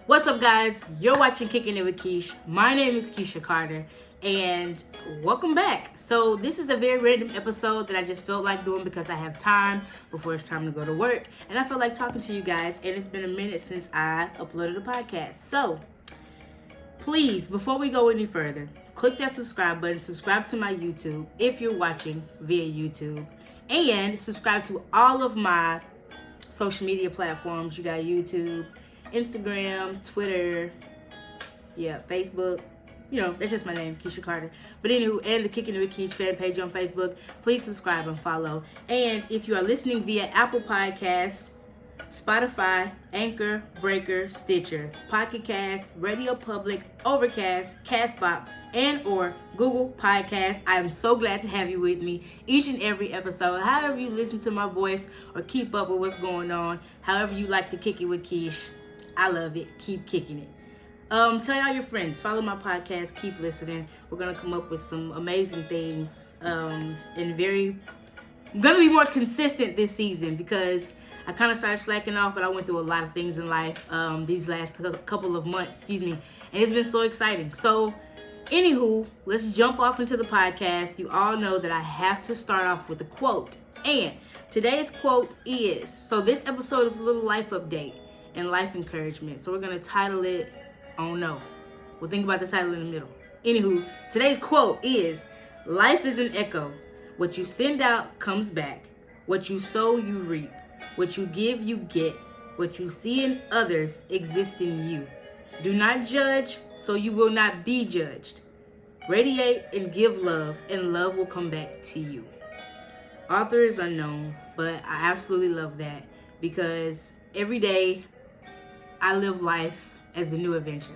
What's up, guys? You're watching Kicking It with Keesh. My name is Keisha Carter, and welcome back. So this is a very random episode that I just felt like doing because I have time before it's time to go to work, and I feel like talking to you guys, and it's been a minute since I uploaded a podcast. So please, before we go any further, click that subscribe button, subscribe to my YouTube if you're watching via YouTube, and subscribe to all of my social media platforms. You got YouTube, Instagram, Twitter, Facebook. That's just my name, Keisha Carter. But anywho, and the Kicking It with Keesh fan page on Facebook. Please subscribe and follow. And if you are listening via Apple Podcasts, Spotify, Anchor, Breaker, Stitcher, Pocket Cast, Radio Public, Overcast, Castbox, and or Google Podcasts, I am so glad to have you with me each and every episode. However you listen to my voice or keep up with what's going on, however you like to kick it with Keish, I love it. Keep kicking it. Tell all your friends, follow my podcast, keep listening. We're gonna come up with some amazing things, I'm gonna be more consistent this season because I kind of started slacking off, but I went through a lot of things in life these last couple of months, and it's been so exciting. So, anywho, let's jump off into the podcast. You all know that I have to start off with a quote, and today's quote is, so this episode is a little life update and life encouragement, so we're going to title it, oh no, we'll think about the title in the middle. Anywho, today's quote is, life is an echo. What you send out comes back. What you sow, you reap. What you give, you get. What you see in others exists in you. Do not judge, so you will not be judged. Radiate and give love, and love will come back to you. Author is unknown, but I absolutely love that because every day I live life as a new adventure.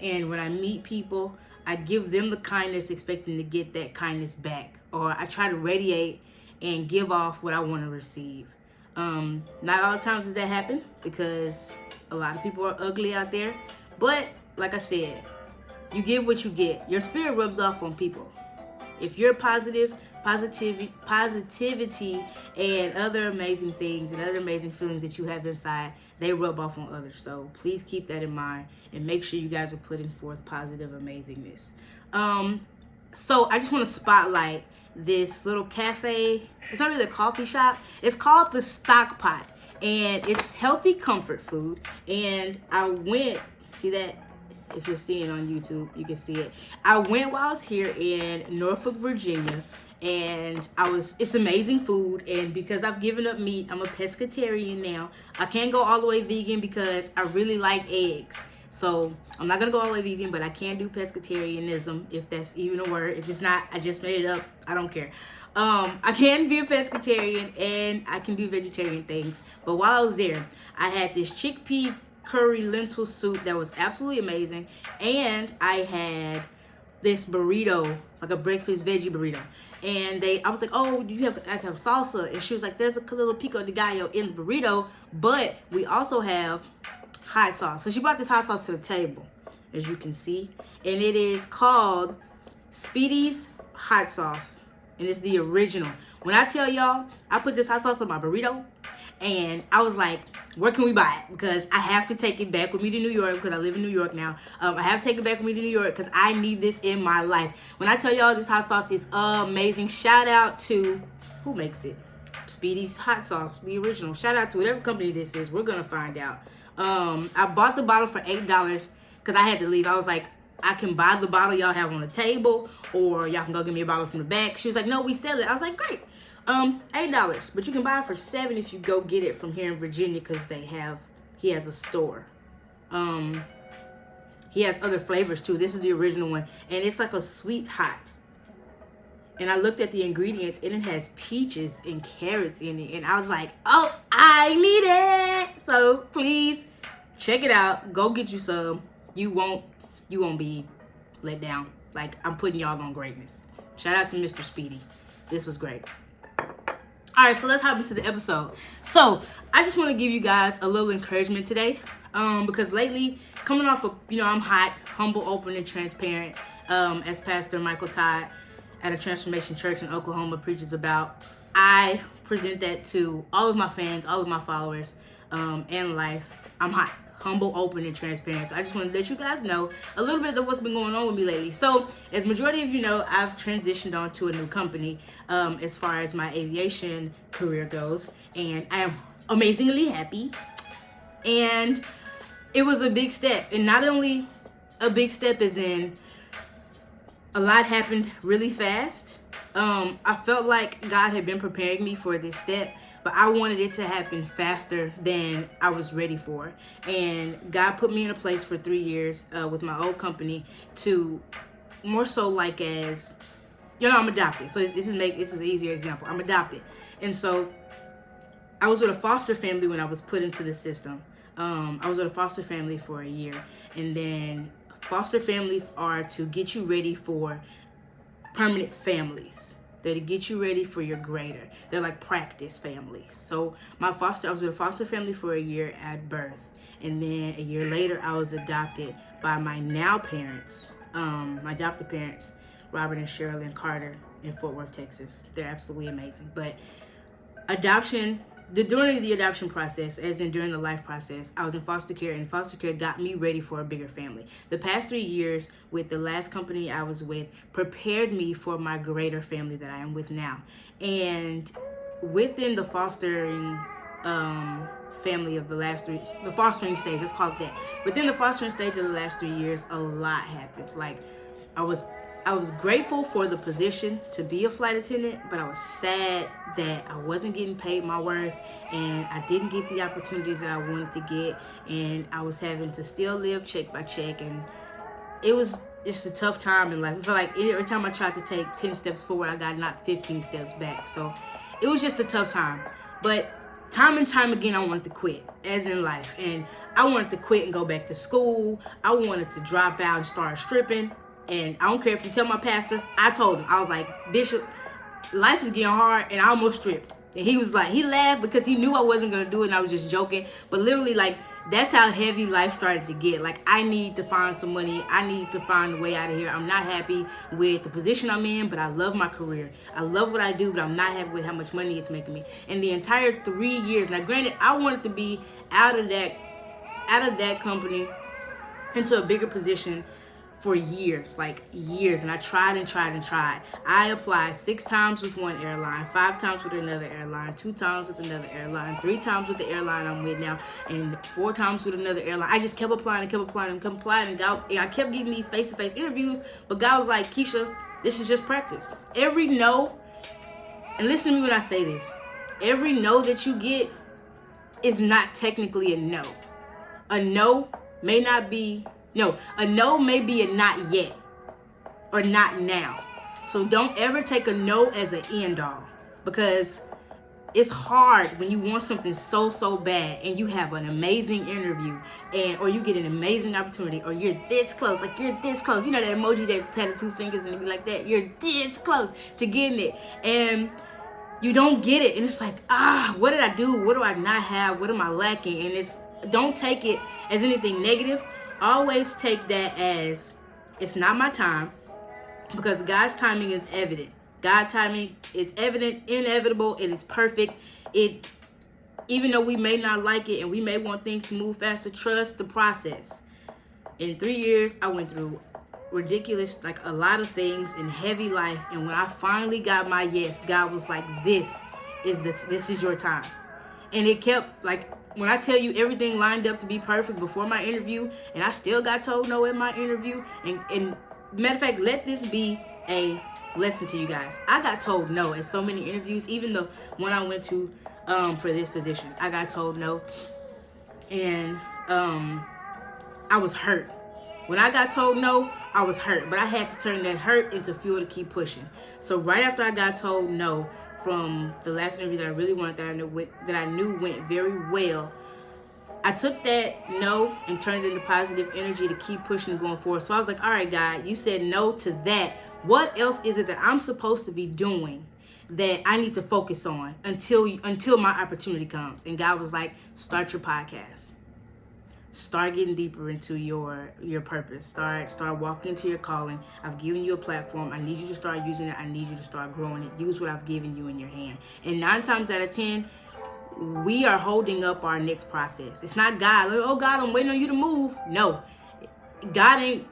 And when I meet people, I give them the kindness expecting to get that kindness back. Or I try to radiate and give off what I want to receive. Not all the times does that happen because a lot of people are ugly out there. But like I said, you give what you get. Your spirit rubs off on people. If you're positivity, and other amazing things and other amazing feelings that you have inside, they rub off on others. So please keep that in mind and make sure you guys are putting forth positive amazingness. So I just want to spotlight this little cafe. It's not really a coffee shop. It's called the Stock Pot, and it's healthy comfort food. And I went, see that? If you're seeing on YouTube, you can see it. I went while I was here in Norfolk, Virginia, and it's amazing food. And because I've given up meat, I'm a pescatarian now. I can't go all the way vegan because I really like eggs. So I'm not gonna go all the way vegan, but I can do pescatarianism, if that's even a word. If it's not, I just made it up. I don't care. I can be a pescatarian and I can do vegetarian things. But while I was there, I had this chickpea curry lentil soup that was absolutely amazing, and I had this burrito, like a breakfast veggie burrito. And I was like, oh, do you guys have salsa? And she was like, there's a little pico de gallo in the burrito, but we also have hot sauce. So she brought this hot sauce to the table, as you can see, and it is called Speedy's hot sauce, and it's the original. When I tell y'all, I put this hot sauce on my burrito, and I was like, where can we buy it? Because I have to take it back with me to New York because I live in New York now. I have to take it back with me to New York because I need this in my life. When I tell y'all this hot sauce is amazing, shout out to, who makes it? Speedy's hot sauce, the original. Shout out to whatever company this is. We're going to find out. I bought the bottle for $8 because I had to leave. I was like, I can buy the bottle y'all have on the table, or y'all can go get me a bottle from the back. She was like, no, we sell it. I was like, great. $8, but you can buy it for $7 if you go get it from here in Virginia because he has a store. He has other flavors too. This is the original one, and it's like a sweet hot. And I looked at the ingredients, and it has peaches and carrots in it, and I was like, oh, I need it. So please check it out. Go get you some. You won't be let down. Like, I'm putting y'all on greatness. Shout out to Mr. Speedy. This was great. All right, so let's hop into the episode. So I just want to give you guys a little encouragement today, because lately, coming off of, I'm hot, humble, open, and transparent, as Pastor Michael Todd at a Transformation Church in Oklahoma preaches about. I present that to all of my fans, all of my followers, and life. I'm hot, humble, open, and transparent. So I just want to let you guys know a little bit of what's been going on with me lately. So as majority of you know, I've transitioned on to a new company as far as my aviation career goes, and I am amazingly happy. And it was a big step, and not only a big step as in a lot happened really fast. I felt like God had been preparing me for this step, but I wanted it to happen faster than I was ready for. And God put me in a place for 3 years with my old company to more so like as, I'm adopted. So this is an easier example. I'm adopted. And so I was with a foster family when I was put into the system. I was with a foster family for a year. And then foster families are to get you ready for permanent families. They're to get you ready for your greater. They're like practice families. So I was with a foster family for a year at birth. And then a year later, I was adopted by my now parents, my adopted parents, Robert and Sherilyn Carter in Fort Worth, Texas. They're absolutely amazing. But during the adoption process, as in during the life process, I was in foster care, and foster care got me ready for a bigger family. The past 3 years with the last company I was with prepared me for my greater family that I am with now. And within the fostering family of the fostering stage, let's call it that. Within the fostering stage of the last 3 years, a lot happened. Like, I was grateful for the position to be a flight attendant, but I was sad that I wasn't getting paid my worth, and I didn't get the opportunities that I wanted to get, and I was having to still live check by check, and it's a tough time in life. I feel like every time I tried to take 10 steps forward, I got knocked 15 steps back. So it was just a tough time. But time and time again, I wanted to quit, as in life, and I wanted to quit and go back to school. I wanted to drop out and start stripping. And I don't care if you tell my pastor, I told him, I was like, Bishop, life is getting hard, and I almost stripped. And he was like, he laughed because he knew I wasn't going to do it, and I was just joking. But literally, like, that's how heavy life started to get. Like, I need to find some money. I need to find a way out of here. I'm not happy with the position I'm in, but I love my career. I love what I do, but I'm not happy with how much money it's making me. And the entire 3 years, now granted, I wanted to be out of that company into a bigger position for years, and I tried and tried and tried. I applied 6 times with one airline, 5 times with another airline, 2 times with another airline, 3 times with the airline I'm with now, and 4 times with another airline. I just kept applying and kept applying and kept applying, and I kept getting these face-to-face interviews, but God was like, Keisha, this is just practice. Every no, and listen to me when I say this, every no that you get is not technically a no. A no may be a not yet or not now. So don't ever take a no as an end all, because it's hard when you want something so bad and you have an amazing interview or you get an amazing opportunity, or you're this close, you know that emoji that had the 2 fingers and it be like that, you're this close to getting it and you don't get it, and it's like, what did I do? What do I not have? What am I lacking? And don't take it as anything negative. Always take that as, it's not my time, because God's timing is evident. God's timing is evident, inevitable. It is perfect. Even though we may not like it and we may want things to move faster, trust the process. In 3 years, I went through ridiculous, like a lot of things in heavy life. And when I finally got my yes, God was like, this is your time. And it kept, like, when I tell you everything lined up to be perfect before my interview, and I still got told no in my interview, and matter of fact, let this be a lesson to you guys. I got told no in so many interviews, even the one I went to for this position. I got told no, and I was hurt. When I got told no, I was hurt, but I had to turn that hurt into fuel to keep pushing. So right after I got told no from the last interview that I really wanted, that I knew went very well, I took that no and turned it into positive energy to keep pushing and going forward. So I was like, all right, God, you said no to that. What else is it that I'm supposed to be doing that I need to focus on until my opportunity comes? And God was like, start your podcast. Start getting deeper into your purpose. Start walking into your calling. I've given you a platform. I need you to start using it. I need you to start growing it. Use what I've given you in your hand. And 9 times out of 10, we are holding up our next process. It's not God. Like, oh God, I'm waiting on you to move. No, God's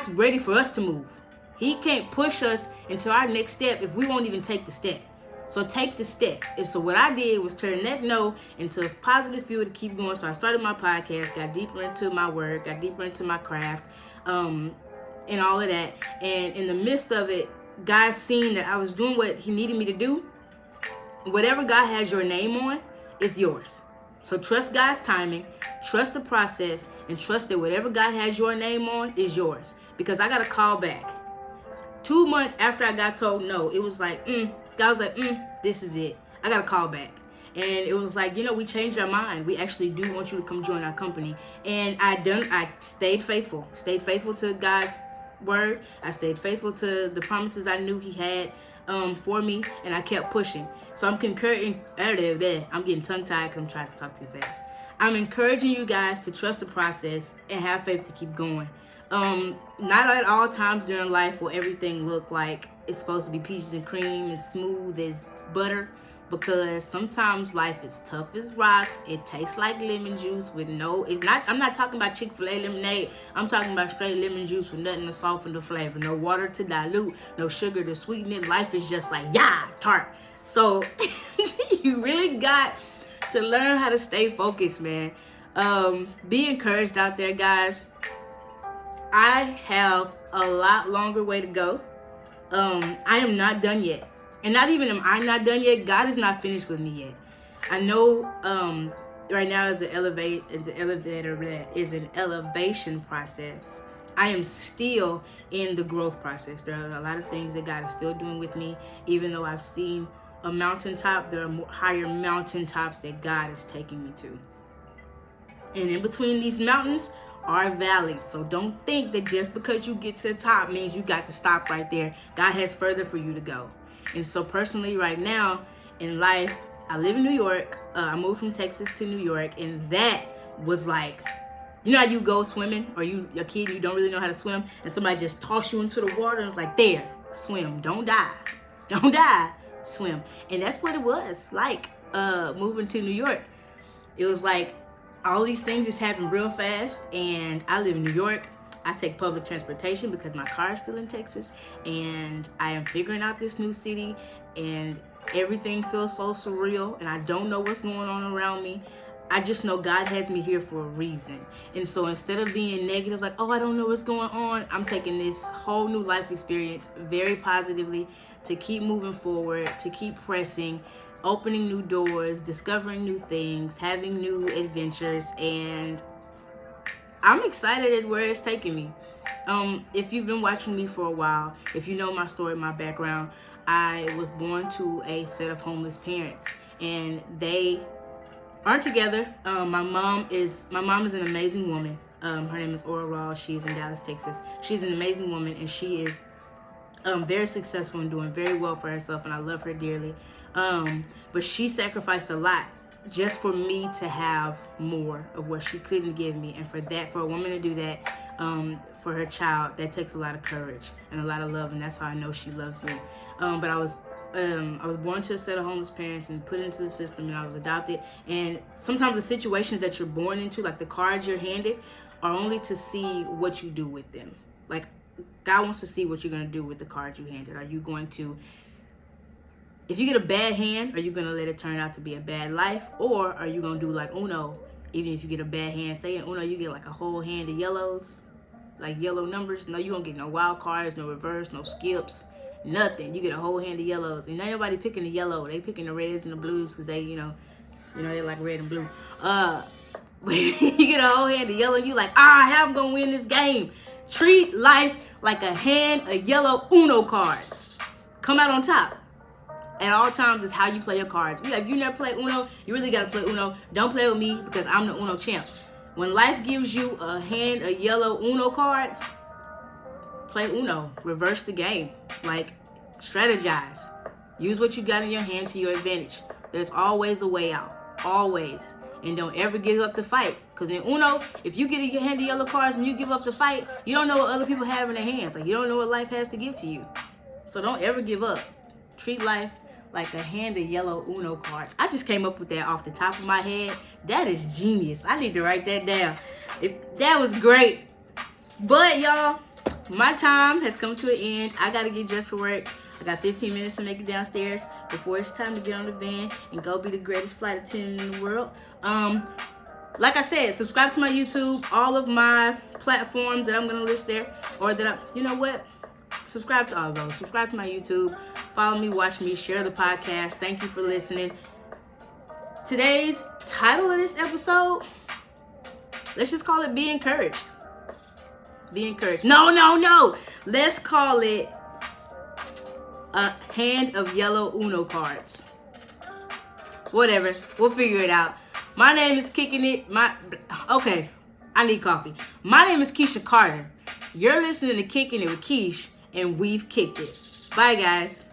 ready for us to move. He can't push us into our next step if we won't even take the step. So take the step. And so what I did was turn that no into a positive fuel to keep going. So I started my podcast, got deeper into my work, got deeper into my craft, and all of that. And in the midst of it, God seen that I was doing what he needed me to do. Whatever God has your name on, it's yours. So trust God's timing, trust the process, and trust that whatever God has your name on is yours. Because I got a call back 2 months after I got told no. It was like, God was like, this is it. I got a call back. And it was like, we changed our mind. We actually do want you to come join our company. And I stayed faithful to God's word. I stayed faithful to the promises I knew he had for me, and I kept pushing. So I'm concurring. I'm getting tongue-tied because I'm trying to talk too fast. I'm encouraging you guys to trust the process and have faith to keep going. Not at all times during life will everything look like it's supposed to be peaches and cream, as smooth as butter, because sometimes life is tough as rocks. It tastes like lemon juice with I'm not talking about Chick-fil-A lemonade. I'm talking about straight lemon juice with nothing to soften the flavor, no water to dilute, no sugar to sweeten it. Life is just like, tart. So you really got to learn how to stay focused, man. Be encouraged out there, guys. I have a lot longer way to go. I am not done yet. And not even am I not done yet, God is not finished with me yet. I know right now is an elevation process. I am still in the growth process. There are a lot of things that God is still doing with me. Even though I've seen a mountaintop, there are more higher mountaintops that God is taking me to. And in between these mountains are valleys. So don't think that just because you get to the top means you got to stop right there. God has further for you to go. And so personally right now in life, I live in New York. I moved from Texas to New York, and that was like, how you go swimming, or you're a kid, you don't really know how to swim, and somebody just toss you into the water and it's like, there, swim, don't die, swim. And that's what it was like moving to New York. It was like all these things just happened real fast, and I live in New York. I take public transportation because my car is still in Texas, and I am figuring out this new city, and everything feels so surreal, and I don't know what's going on around me. I just know God has me here for a reason. And so instead of being negative, like, oh, I don't know what's going on, I'm taking this whole new life experience very positively, to keep moving forward, to keep pressing, opening new doors, discovering new things, having new adventures, and I'm excited at where it's taking me. If you've been watching me for a while, if you know my story, my background, I was born to a set of homeless parents, and they aren't together. My mom is an amazing woman. Her name is Aura. She's in Dallas, Texas. She's an amazing woman, and she is very successful and doing very well for herself, and I love her dearly. But she sacrificed a lot just for me to have more of what she couldn't give me. And for a woman to do that, for her child, that takes a lot of courage and a lot of love, and that's how I know she loves me. But I was born to a set of homeless parents and put into the system, and I was adopted. And sometimes the situations that you're born into, like the cards you're handed, are only to see what you do with them. Like, God wants to see what you're going to do with the cards you handed. Are you going to, if you get a bad hand, are you going to let it turn out to be a bad life? Or are you going to do like Uno? Even if you get a bad hand, say in Uno, you get like a whole hand of yellows, like yellow numbers. No, you don't get no wild cards, no reverse, no skips, nothing. You get a whole hand of yellows. And not everybody picking the yellow. They picking the reds and the blues because they, they like red and blue. You get a whole hand of yellow and you like, how I'm going to win this game. Treat life like a hand of yellow Uno cards. Come out on top. At all times is how you play your cards. If you never play Uno, you really got to play Uno. Don't play with me because I'm the Uno champ. When life gives you a hand of yellow Uno cards, play Uno. Reverse the game. Like, strategize. Use what you got in your hand to your advantage. There's always a way out. Always. And don't ever give up the fight. Because in Uno, if you get a hand of yellow cards and you give up the fight, you don't know what other people have in their hands. Like, you don't know what life has to give to you. So don't ever give up. Treat life like a hand of yellow Uno cards. I just came up with that off the top of my head. That is genius. I need to write that down. That was great. But y'all, my time has come to an end. I gotta get dressed for work. I got 15 minutes to make it downstairs before it's time to get on the van and go be the greatest flight attendant in the world. Like I said, subscribe to my YouTube, all of my platforms that I'm gonna list there, or you know what? Subscribe to all of those. Subscribe to my YouTube, follow me, watch me, share the podcast. Thank you for listening. Today's title of this episode, let's just call it Be Encouraged. Be encouraged. No. Let's call it a hand of yellow Uno cards. Whatever. We'll figure it out. My name is Kicking It. Okay, I need coffee. My name is Kesha Carter. You're listening to Kicking It with Keesh, and we've kicked it. Bye, guys.